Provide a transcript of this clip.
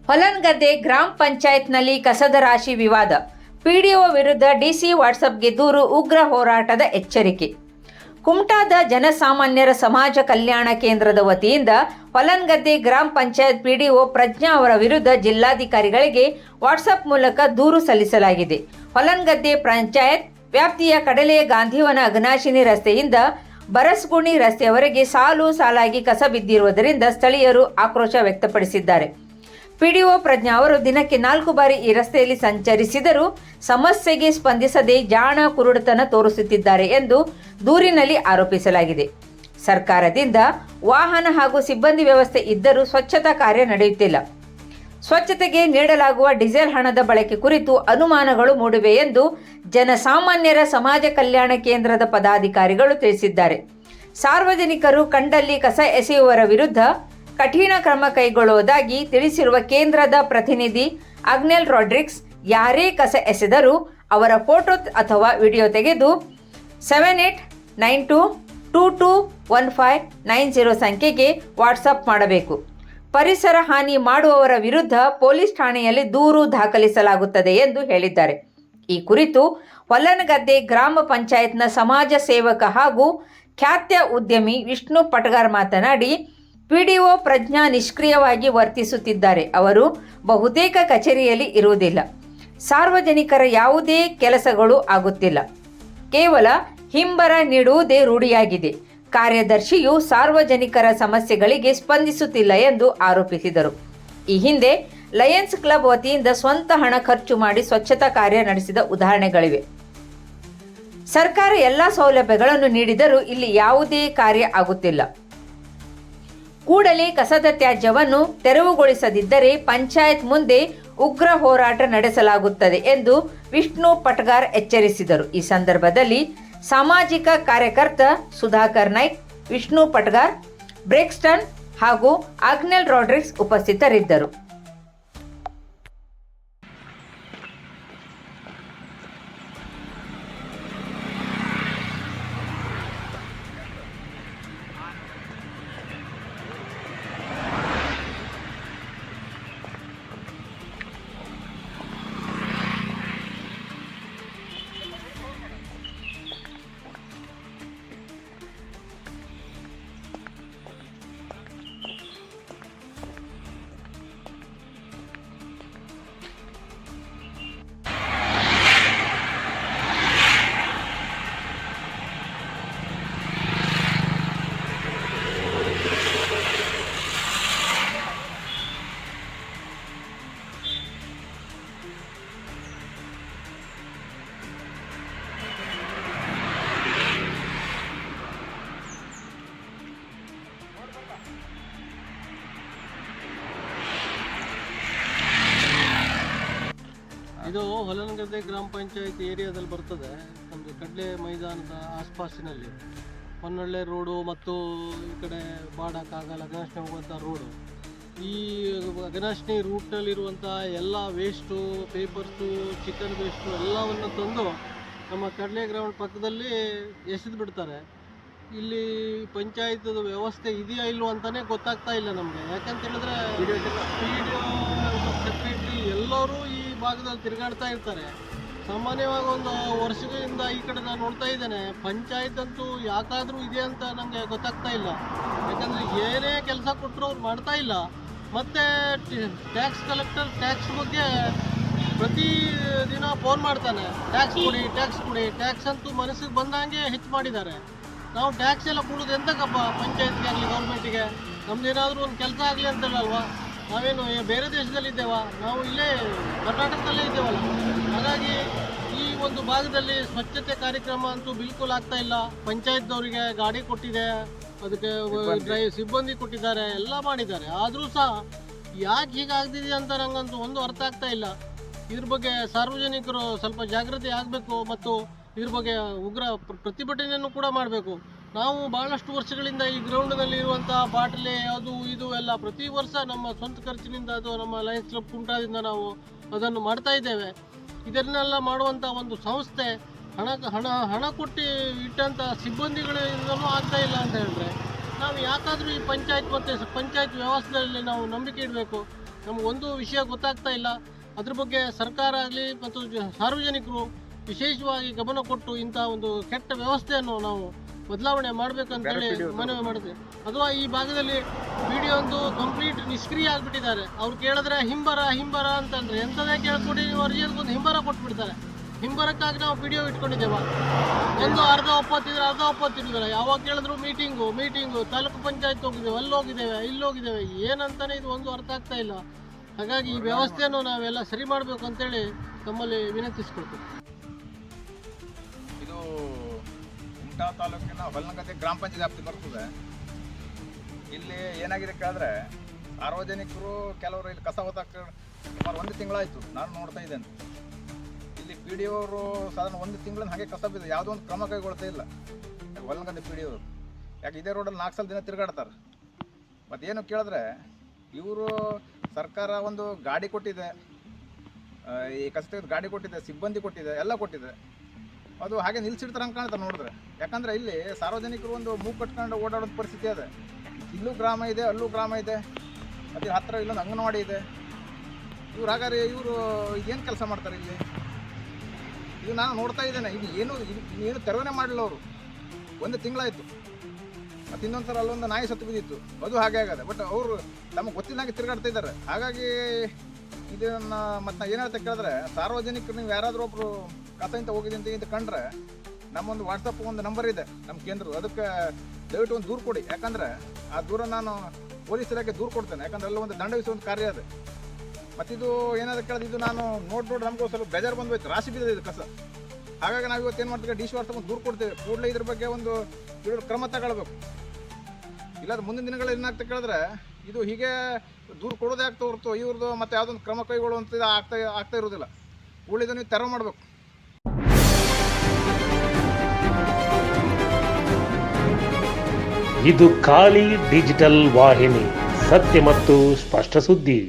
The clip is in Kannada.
ಹೊಲನಗದ್ದೆ ಗ್ರಾಮ ಪಂಚಾಯತ್ನಲ್ಲಿ ಕಸದ ರಾಶಿ ವಿವಾದ. ಪಿಡಿಒ ವಿರುದ್ಧ ಡಿಸಿ ವಾಟ್ಸಪ್ಗೆ ದೂರು, ಉಗ್ರ ಹೋರಾಟದ ಎಚ್ಚರಿಕೆ. ಕುಮಟಾದ ಜನಸಾಮಾನ್ಯರ ಸಮಾಜ ಕಲ್ಯಾಣ ಕೇಂದ್ರದ ವತಿಯಿಂದ ಹೊಲನಗದ್ದೆ ಗ್ರಾಮ ಪಂಚಾಯತ್ ಪಿಡಿಒ ಪ್ರಜ್ಞಾ ಅವರ ವಿರುದ್ಧ ಜಿಲ್ಲಾಧಿಕಾರಿಗಳಿಗೆ ವಾಟ್ಸಪ್ ಮೂಲಕ ದೂರು ಸಲ್ಲಿಸಲಾಗಿದೆ. ಹೊಲನಗದ್ದೆ ಪಂಚಾಯತ್ ವ್ಯಾಪ್ತಿಯ ಕಡಲೆ ಗಾಂಧಿವನ ಅಘನಾಶಿನಿ ರಸ್ತೆಯಿಂದ ಬರಸ್ಗುಣಿ ರಸ್ತೆಯವರೆಗೆ ಸಾಲು ಸಾಲಾಗಿ ಕಸ ಬಿದ್ದಿರುವುದರಿಂದ ಸ್ಥಳೀಯರು ಆಕ್ರೋಶ ವ್ಯಕ್ತಪಡಿಸಿದ್ದಾರೆ. ಪಿಡಿಒ ಪ್ರಜ್ಞಾ ಅವರು ದಿನಕ್ಕೆ 4 ಬಾರಿ ಈ ರಸ್ತೆಯಲ್ಲಿ ಸಂಚರಿಸಿದರೂ ಸಮಸ್ಯೆಗೆ ಸ್ಪಂದಿಸದೆ ಜಾಣ ಕುರುಡುತನ ತೋರಿಸುತ್ತಿದ್ದಾರೆ ಎಂದು ದೂರಿನಲ್ಲಿ ಆರೋಪಿಸಲಾಗಿದೆ. ಸರ್ಕಾರದಿಂದ ವಾಹನ ಹಾಗೂ ಸಿಬ್ಬಂದಿ ವ್ಯವಸ್ಥೆ ಇದ್ದರೂ ಸ್ವಚ್ಛತಾ ಕಾರ್ಯ ನಡೆಯುತ್ತಿಲ್ಲ. ಸ್ವಚ್ಛತೆಗೆ ನೀಡಲಾಗುವ ಡೀಸೆಲ್ ಹಣದ ಬಳಕೆ ಕುರಿತು ಅನುಮಾನಗಳು ಮೂಡಿವೆ ಎಂದು ಜನಸಾಮಾನ್ಯರ ಸಮಾಜ ಕಲ್ಯಾಣ ಕೇಂದ್ರದ ಪದಾಧಿಕಾರಿಗಳು ತಿಳಿಸಿದ್ದಾರೆ. ಸಾರ್ವಜನಿಕರು ಕಂಡಲ್ಲಿ ಕಸ ಎಸೆಯುವವರ ವಿರುದ್ಧ ಕಠಿಣ ಕ್ರಮ ಕೈಗೊಳ್ಳುವುದಾಗಿ ತಿಳಿಸಿರುವ ಕೇಂದ್ರದ ಪ್ರತಿನಿಧಿ ಅಗ್ನೆಲ್ ರಾಡ್ರಿಕ್ಸ್, ಯಾರೇ ಕಸ ಎಸೆದರೂ ಅವರ ಫೋಟೋ ಅಥವಾ ವಿಡಿಯೋ ತೆಗೆದು 7892221590 ಸಂಖ್ಯೆಗೆ ವಾಟ್ಸಪ್ ಮಾಡಬೇಕು. ಪರಿಸರ ಹಾನಿ ಮಾಡುವವರ ವಿರುದ್ಧ ಪೊಲೀಸ್ ಠಾಣೆಯಲ್ಲಿ ದೂರು ದಾಖಲಿಸಲಾಗುತ್ತದೆ ಎಂದು ಹೇಳಿದ್ದಾರೆ. ಈ ಕುರಿತು ಹೊಲನಗದ್ದೆ ಗ್ರಾಮ ಪಂಚಾಯತ್ನ ಸಮಾಜ ಸೇವಕ ಹಾಗೂ ಖ್ಯಾತ ಉದ್ಯಮಿ ವಿಷ್ಣು ಪಟಗಾರ್ ಮಾತನಾಡಿ, ಪಿಡಿಒ ಪ್ರಜ್ಞಾ ನಿಷ್ಕ್ರಿಯವಾಗಿ ವರ್ತಿಸುತ್ತಿದ್ದಾರೆ. ಅವರು ಬಹುತೇಕ ಕಚೇರಿಯಲ್ಲಿ ಇರುವುದಿಲ್ಲ. ಸಾರ್ವಜನಿಕರ ಯಾವುದೇ ಕೆಲಸಗಳು ಆಗುತ್ತಿಲ್ಲ. ಕೇವಲ ಹಿಂಬರ ನೀಡುವುದೇ ರೂಢಿಯಾಗಿದೆ. ಕಾರ್ಯದರ್ಶಿಯು ಸಾರ್ವಜನಿಕರ ಸಮಸ್ಯೆಗಳಿಗೆ ಸ್ಪಂದಿಸುತ್ತಿಲ್ಲ ಎಂದು ಆರೋಪಿಸಿದರು. ಈ ಹಿಂದೆ ಲಯನ್ಸ್ ಕ್ಲಬ್ ವತಿಯಿಂದ ಸ್ವಂತ ಹಣ ಖರ್ಚು ಮಾಡಿ ಸ್ವಚ್ಛತಾ ಕಾರ್ಯ ನಡೆಸಿದ ಉದಾಹರಣೆಗಳಿವೆ. ಸರ್ಕಾರ ಎಲ್ಲ ಸೌಲಭ್ಯಗಳನ್ನು ನೀಡಿದರೂ ಇಲ್ಲಿ ಯಾವುದೇ ಕಾರ್ಯ ಆಗುತ್ತಿಲ್ಲ. ಕೂಡಲೇ ಕಸದ ತ್ಯಾಜ್ಯವನ್ನು ತೆರವುಗೊಳಿಸದಿದ್ದರೆ ಪಂಚಾಯತ್ ಮುಂದೆ ಉಗ್ರ ಹೋರಾಟ ನಡೆಸಲಾಗುತ್ತದೆ ಎಂದು ವಿಷ್ಣು ಪಟಗಾರ್ ಎಚ್ಚರಿಸಿದರು. ಈ ಸಂದರ್ಭದಲ್ಲಿ ಸಾಮಾಜಿಕ ಕಾರ್ಯಕರ್ತ ಸುಧಾಕರ್ ನಾಯ್ಕ್, ವಿಷ್ಣು ಪಟಗಾರ್, ಬ್ರೇಕ್ಸ್ಟನ್ ಹಾಗೂ ಅಗ್ನೆಲ್ ರಾಡ್ರಿಕ್ಸ್ ಉಪಸ್ಥಿತರಿದ್ದರು. ಇದು ಹೊಲನಗದ್ದೆ ಗ್ರಾಮ ಪಂಚಾಯತ್ ಏರಿಯಾದಲ್ಲಿ ಬರ್ತದೆ. ನಮ್ಮದು ಕಡ್ಲೆ ಮೈದಾನದ ಆಸ್ಪಾಸಿನಲ್ಲಿ ಹೊನ್ನೊಳ್ಳೆ ರೋಡು ಮತ್ತು ಈ ಕಡೆ ಬಾಡಕ್ಕಾಗಲ್ಲ ಅಘನಾಶಿನಿ ಹೋಗುವಂಥ ರೋಡು. ಈ ಅಘನಾಶಿನಿ ರೂಟ್ನಲ್ಲಿರುವಂಥ ಎಲ್ಲ ವೇಸ್ಟು, ಪೇಪರ್ಸು, ಚಿಕನ್ ವೇಸ್ಟು ಎಲ್ಲವನ್ನು ತಂದು ನಮ್ಮ ಕಡಲೆ ಗ್ರೌಂಡ್ ಪಕ್ಕದಲ್ಲಿ ಎಸೆದು ಬಿಡ್ತಾರೆ. ಇಲ್ಲಿ ಪಂಚಾಯತದ ವ್ಯವಸ್ಥೆ ಇದೆಯಾ ಇಲ್ವೋ ಅಂತಲೇ ಗೊತ್ತಾಗ್ತಾ ಇಲ್ಲ ನಮಗೆ. ಯಾಕಂತ ಹೇಳಿದ್ರೆ ಪಿಡಿಒ ಸೆಕ್ರೆಟರಿ ಎಲ್ಲರೂ ಈ ಭಾಗದಲ್ಲಿ ತಿರುಗಾಡ್ತಾ ಇರ್ತಾರೆ. ಸಾಮಾನ್ಯವಾಗಿ ಒಂದು ವರ್ಷದಿಂದ ಈ ಕಡೆ ನಾನು ನೋಡ್ತಾ ಇದ್ದೇನೆ. ಪಂಚಾಯತ್ ಅಂತೂ ಯಾಕಾದರೂ ಇದೆ ಅಂತ ನನಗೆ ಗೊತ್ತಾಗ್ತಾ ಇಲ್ಲ. ಯಾಕಂದರೆ ಏನೇ ಕೆಲಸ ಕೊಟ್ಟರು ಅವ್ರು ಮಾಡ್ತಾ ಇಲ್ಲ. ಮತ್ತು ಟ್ಯಾಕ್ಸ್ ಕಲೆಕ್ಟರ್ ಟ್ಯಾಕ್ಸ್ ಬಗ್ಗೆ ಪ್ರತಿ ದಿನ ಫೋನ್ ಮಾಡ್ತಾನೆ, ಟ್ಯಾಕ್ಸ್ ಕೊಡಿ, ಟ್ಯಾಕ್ಸ್ ಕೊಡಿ. ಟ್ಯಾಕ್ಸ್ ಅಂತೂ ಮನಸ್ಸಿಗೆ ಬಂದಂಗೆ ಹೆಚ್ಚು ಮಾಡಿದ್ದಾರೆ. ನಾವು ಟ್ಯಾಕ್ಸ್ ಎಲ್ಲ ಕೊಡೋದು ಎಂತಕ್ಕಪ್ಪ ಪಂಚಾಯತ್ಗೆ ಆಗಲಿ ಗೌರ್ಮೆಂಟಿಗೆ? ನಮ್ದೇನಾದರೂ ಒಂದು ಕೆಲಸ ಆಗಲಿ ಅಂತಲ್ಲಲ್ವಾ? ನಾವೇನು ಬೇರೆ ದೇಶದಲ್ಲಿದ್ದೇವಾ? ನಾವು ಇಲ್ಲೇ ಕರ್ನಾಟಕದಲ್ಲೇ ಇದ್ದೇವಲ್ಲ. ಹಾಗಾಗಿ ಈ ಒಂದು ಭಾಗದಲ್ಲಿ ಸ್ವಚ್ಛತೆ ಕಾರ್ಯಕ್ರಮ ಅಂತೂ ಬಿಲ್ಕುಲ್ ಆಗ್ತಾ ಇಲ್ಲ. ಪಂಚಾಯತ್ದವರಿಗೆ ಗಾಡಿ ಕೊಟ್ಟಿದೆ, ಅದಕ್ಕೆ ಸಿಬ್ಬಂದಿ ಕೊಟ್ಟಿದ್ದಾರೆ, ಎಲ್ಲ ಮಾಡಿದ್ದಾರೆ. ಆದರೂ ಸಹ ಯಾಕೆ ಹೀಗಾಗ್ತಿದೆ ಅಂತ ನನಗಂತೂ ಒಂದು ಅರ್ಥ ಆಗ್ತಾ ಇಲ್ಲ. ಇದ್ರ ಬಗ್ಗೆ ಸಾರ್ವಜನಿಕರು ಸ್ವಲ್ಪ ಜಾಗೃತಿ ಆಗಬೇಕು ಮತ್ತು ಇದ್ರ ಬಗ್ಗೆ ಉಗ್ರ ಪ್ರತಿಭಟನೆಯನ್ನು ಕೂಡ ಮಾಡಬೇಕು. ನಾವು ಭಾಳಷ್ಟು ವರ್ಷಗಳಿಂದ ಈ ಗ್ರೌಂಡ್ನಲ್ಲಿ ಇರುವಂಥ ಬಾಟಲೆ ಅದು ಇದು ಎಲ್ಲ ಪ್ರತಿ ವರ್ಷ ನಮ್ಮ ಸ್ವಂತ ಖರ್ಚಿನಿಂದ ಅಥವಾ ನಮ್ಮ ಲಯನ್ಸ್ ಕ್ಲಬ್ ಕುಮಟಾದಿಂದ ನಾವು ಅದನ್ನು ಮಾಡ್ತಾ ಇದ್ದೇವೆ. ಇದನ್ನೆಲ್ಲ ಮಾಡುವಂಥ ಒಂದು ಸಂಸ್ಥೆ ಹಣ ಕೊಟ್ಟು ಇಟ್ಟಂಥ ಸಿಬ್ಬಂದಿಗಳಿಂದಲೂ ಆಗ್ತಾ ಇಲ್ಲ ಅಂತ ಹೇಳಿದ್ರೆ ನಾವು ಯಾಕಾದರೂ ಈ ಪಂಚಾಯತ್ ಮತ್ತು ಪಂಚಾಯತ್ ವ್ಯವಸ್ಥೆಯಲ್ಲಿ ನಾವು ನಂಬಿಕೆ ಇಡಬೇಕು? ನಮಗೊಂದು ವಿಷಯ ಗೊತ್ತಾಗ್ತಾ ಇಲ್ಲ. ಅದ್ರ ಬಗ್ಗೆ ಸರ್ಕಾರ ಆಗಲಿ ಮತ್ತು ಸಾರ್ವಜನಿಕರು ವಿಶೇಷವಾಗಿ ಗಮನ ಕೊಟ್ಟು ಇಂಥ ಒಂದು ಕೆಟ್ಟ ವ್ಯವಸ್ಥೆಯನ್ನು ನಾವು ಬದಲಾವಣೆ ಮಾಡಬೇಕಂತೇಳಿ ಮನವಿ ಮಾಡಿದೆ. ಅಥವಾ ಈ ಭಾಗದಲ್ಲಿ ವಿಡಿಯೋ ಒಂದು ಕಂಪ್ಲೀಟ್ ನಿಷ್ಕ್ರಿಯ ಆಗಿಬಿಟ್ಟಿದ್ದಾರೆ. ಅವ್ರು ಕೇಳಿದ್ರೆ ಹಿಂಬರ ಅಂತಂದ್ರೆ ಎಂಥದೇ ಕೇಳ್ಕೊಡಿ ನೀವು ಅರ್ಜಿಗೊಂದು ಹಿಂಬರ ಕೊಟ್ಬಿಡ್ತಾರೆ. ಹಿಂಬರಕ್ಕಾಗಿ ನಾವು ವಿಡಿಯೋ ಇಟ್ಕೊಂಡಿದ್ದೇವೆ. ಒಂದು ಅರ್ಧ ಒಪ್ಪತ್ತಿದ್ರೆ ಯಾವಾಗ ಕೇಳಿದ್ರು ಮೀಟಿಂಗು ತಾಲೂಕು ಪಂಚಾಯತ್ ಹೋಗಿದ್ದೇವೆ, ಅಲ್ಲಿ ಹೋಗಿದ್ದೇವೆ ಏನಂತಾನೆ ಇದು ಒಂದು ಅರ್ಥ ಆಗ್ತಾ ಇಲ್ಲ. ಹಾಗಾಗಿ ಈ ವ್ಯವಸ್ಥೆಯನ್ನು ನಾವೆಲ್ಲ ಸರಿ ಮಾಡಬೇಕು ಅಂತೇಳಿ ತಮ್ಮಲ್ಲಿ ವಿನಂತಿಸ್ಕೊಳ್ತೀವಿ. ಇದು ಕುಮಟಾ ತಾಲೂಕಿನ ಹೊಲನಗದ್ದೆ ಗ್ರಾಮ ಪಂಚಾಯತ್ ವ್ಯಾಪ್ತಿ ಬರ್ತದೆ. ಇಲ್ಲಿ ಏನಾಗಿದೆ ಕೇಳಿದ್ರೆ ಸಾರ್ವಜನಿಕರು ಕೆಲವರು ಇಲ್ಲಿ ಕಸ ಹೊತ್ತಕ್ಕೆ ಸುಮಾರು 1 ತಿಂಗಳಾಯಿತು ನಾನು ನೋಡ್ತಾ ಇದ್ದೇನೆ. ಇಲ್ಲಿ ಪಿ ಡಿ ಅವರು ಸಾಧಾರಣ 1 ತಿಂಗಳಿಂದ ಹಾಗೆ ಕಸ ಬಿದ್ದು ಯಾವುದೋ ಒಂದು ಕ್ರಮ ಕೈಗೊಳ್ತಾ ಇಲ್ಲ ಹೊಲನಗದ್ದೆ ಪಿ ಡಿ ಅವರು. ಯಾಕೆ ಇದೇ ರೋಡಲ್ಲಿ 4 ಸಲ ದಿನ ತಿರುಗಾಡ್ತಾರೆ. ಮತ್ತೇನು ಕೇಳಿದ್ರೆ ಇವರು ಸರ್ಕಾರ ಒಂದು ಗಾಡಿ ಕೊಟ್ಟಿದೆ, ಈ ಕಸ ತೆಗೆದು ಗಾಡಿ ಕೊಟ್ಟಿದೆ, ಸಿಬ್ಬಂದಿ ಕೊಟ್ಟಿದೆ, ಎಲ್ಲ ಕೊಟ್ಟಿದೆ. ಅದು ಹಾಗೆ ನಿಲ್ಸಿಡ್ತಾರೆ ಅಂತ ಕಾಣ್ತಾರೆ ನೋಡಿದ್ರೆ. ಯಾಕಂದರೆ ಇಲ್ಲಿ ಸಾರ್ವಜನಿಕರು ಒಂದು ಮೂಗು ಕಟ್ಕೊಂಡು ಓಡಾಡೋದು ಪರಿಸ್ಥಿತಿ ಇದೆ. ಇಲ್ಲೂ ಗ್ರಾಮ ಇದೆ, ಅಲ್ಲೂ ಗ್ರಾಮ ಇದೆ, ಅದ್ರ ಹತ್ತಿರ ಇಲ್ಲೊಂದು ಅಂಗನವಾಡಿ ಇದೆ. ಇವ್ರು ಹಾಗಾದ್ರೆ ಇವರು ಏನು ಕೆಲಸ ಮಾಡ್ತಾರೆ ಇಲ್ಲಿ? ಇದು ನಾನು ನೋಡ್ತಾ ಇದ್ದೇನೆ. ಇದು ಏನು ತೆರವೇ ಮಾಡಲಿಲ್ಲ ಅವರು. 1 ತಿಂಗಳಾಯಿತು. ಮತ್ತು ಇನ್ನೊಂದು ಸಲ ಅಲ್ಲೊಂದು ನಾಯಿ ಸತ್ತು ಬಿದ್ದಿತ್ತು, ಅದು ಹಾಗೆ ಆಗದೆ. ಬಟ್ ಅವರು ನಮಗೆ ಗೊತ್ತಿಲ್ಲಂಗೆ ತಿರುಗಾಡ್ತಾ ಇದ್ದಾರೆ. ಹಾಗಾಗಿ ಇದನ್ನು ಮತ್ತು ನಾನು ಏನು ಹೇಳ್ತಾ ಕೇಳಿದ್ರೆ ಸಾರ್ವಜನಿಕರು ನೀವು ಯಾರಾದರೂ ಒಬ್ಬರು ಕಸ ಇಂತ ಹೋಗಿದೆ ಅಂತ ಕಂಡ್ರೆ ನಮ್ಮೊಂದು ವಾಟ್ಸಪ್ ಒಂದು ನಂಬರ್ ಇದೆ ನಮ್ಮ ಕೇಂದ್ರ, ಅದಕ್ಕೆ ದಯವಿಟ್ಟು ಒಂದು ದೂರು ಕೊಡಿ. ಯಾಕಂದರೆ ಆ ದೂರ ನಾನು ಪೊಲೀಸ್ ಇಲಾಖೆ ದೂರು ಕೊಡ್ತೇನೆ. ಯಾಕಂದರೆ ಎಲ್ಲ ಒಂದು ದಂಡ ವಿಧಿಸುವ ಒಂದು ಕಾರ್ಯ ಇದೆ. ಮತ್ತಿದು ಏನಾದ್ರು ಕೇಳಿದ್ರೆ ಇದು ನಾನು ನೋಡಿ ನಮಗೂ ಸ್ವಲ್ಪ ಬೇಜಾರು ಬಂದೋಯ್ತು, ರಾಶಿ ಬಿದ್ದಿದೆ ಇದು ಕಸ. ಹಾಗಾಗಿ ನಾವು ಇವತ್ತು ಏನು ಮಾಡ್ತೀವಿ, ಡಿ.ಸಿ ವಾಟ್ಸಪ್ ಒಂದು ದೂರು ಕೊಡ್ತೇವೆ. ಕೂಡಲೇ ಇದ್ರ ಬಗ್ಗೆ ಒಂದು ಕ್ರಮ ತಗೊಳ್ಬೇಕು. ಇಲ್ಲಾಂದ್ರೆ ಮುಂದಿನ ದಿನಗಳಲ್ಲಿ ಏನಾಗ್ತಾ ಕೇಳಿದ್ರೆ ಇದು ಹೀಗೆ ದೂರು ಕೊಡೋದೇ ಆಗ್ತಾ ಹೊರತು ಇವ್ರದ್ದು ಮತ್ತು ಯಾವುದೊಂದು ಕ್ರಮ ಕೈಗೊಳ್ಳುವಂಥದ್ದು ಆಗ್ತಾ ಇರೋದಿಲ್ಲ. ಉಳಿದ ನೀವು ತೆರವು ಮಾಡಬೇಕು. ಇದು ಖಾಲಿ ಡಿಜಿಟಲ್ ವಾಹಿನಿ, ಸತ್ಯ ಮತ್ತು ಸ್ಪಷ್ಟ ಸುದ್ದಿ.